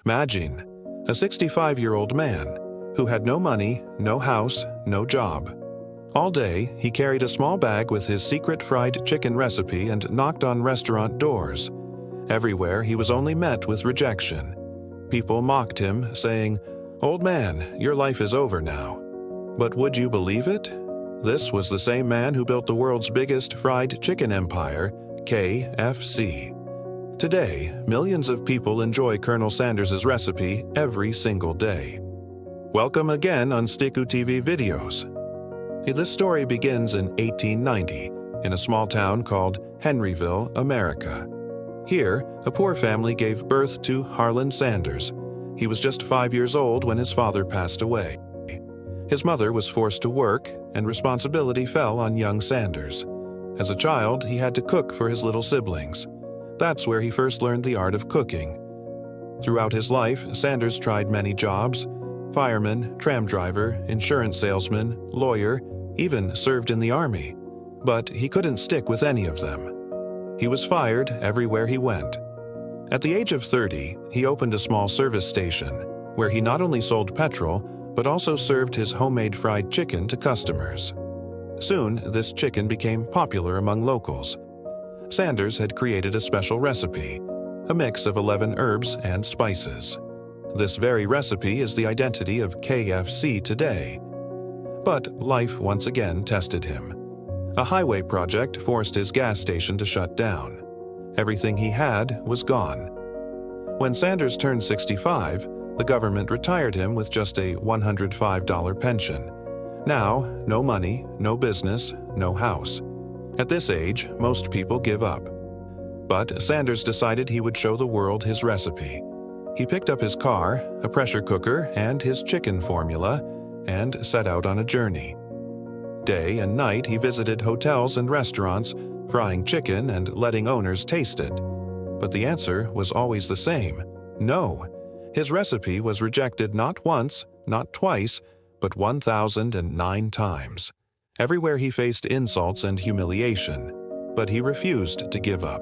Imagine a 65-year-old man who had no money, no house, no job. All day, he carried a small bag with his secret fried chicken recipe and knocked on restaurant doors. Everywhere, he was only met with rejection. People mocked him, saying, "Old man, your life is over now." But would you believe it? This was the same man who built the world's biggest fried chicken empire, KFC. Today, millions of people enjoy Colonel Sanders' recipe every single day. Welcome again on Sticku TV videos. This story begins in 1890 in a small town called Henryville, America. Here, a poor family gave birth to Harland Sanders. He was just 5 years old when his father passed away. His mother was forced to work, and responsibility fell on young Sanders. As a child, he had to cook for his little siblings. That's where he first learned the art of cooking. Throughout his life, Sanders tried many jobs: fireman, tram driver, insurance salesman, lawyer, even served in the army. But he couldn't stick with any of them. He was fired everywhere he went. At the age of 30, he opened a small service station, where he not only sold petrol, but also served his homemade fried chicken to customers. Soon, this chicken became popular among locals. Sanders had created a special recipe, a mix of 11 herbs and spices. This very recipe is the identity of KFC today. But life once again tested him. A highway project forced his gas station to shut down. Everything he had was gone. When Sanders turned 65, the government retired him with just a $105 pension. Now, no money, no business, no house. At this age, most people give up. But Sanders decided he would show the world his recipe. He picked up his car, a pressure cooker, and his chicken formula, and set out on a journey. Day and night, he visited hotels and restaurants, frying chicken and letting owners taste it. But the answer was always the same: no. His recipe was rejected not once, not twice, but 1,009 times. Everywhere he faced insults and humiliation, but he refused to give up.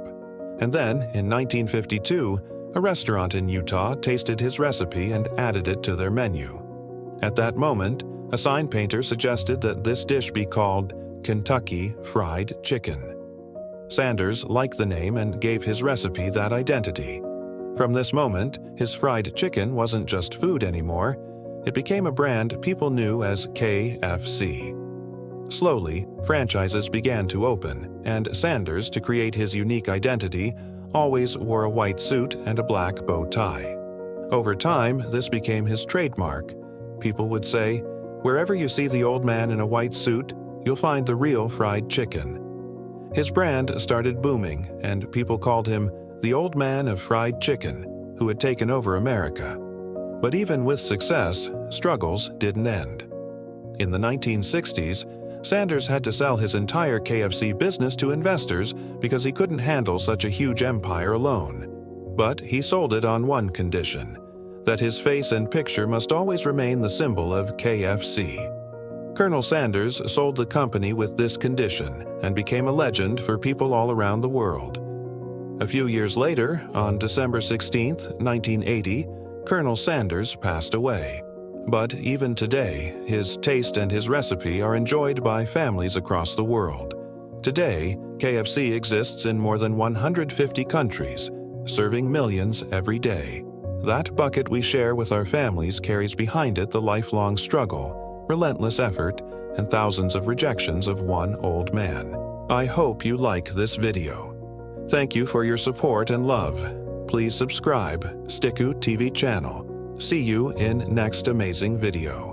And then, in 1952, a restaurant in Utah tasted his recipe and added it to their menu. At that moment, a sign painter suggested that this dish be called Kentucky Fried Chicken. Sanders liked the name and gave his recipe that identity. From this moment, his fried chicken wasn't just food anymore. It became a brand people knew as KFC. Slowly, franchises began to open, and Sanders, to create his unique identity, always wore a white suit and a black bow tie. Over time, this became his trademark. People would say, "Wherever you see the old man in a white suit, you'll find the real fried chicken." His brand started booming, and people called him the old man of fried chicken, who had taken over America. But even with success, struggles didn't end. In the 1960s, Sanders had to sell his entire KFC business to investors because he couldn't handle such a huge empire alone. But he sold it on one condition: that his face and picture must always remain the symbol of KFC. Colonel Sanders sold the company with this condition and became a legend for people all around the world. A few years later, on December 16, 1980, Colonel Sanders passed away. But even today, his taste and his recipe are enjoyed by families across the world. Today, KFC exists in more than 150 countries, serving millions every day. That bucket we share with our families carries behind it the lifelong struggle, relentless effort, and thousands of rejections of one old man. I hope you like this video. Thank you for your support and love. Please subscribe, Sticku TV channel. See you in next amazing video.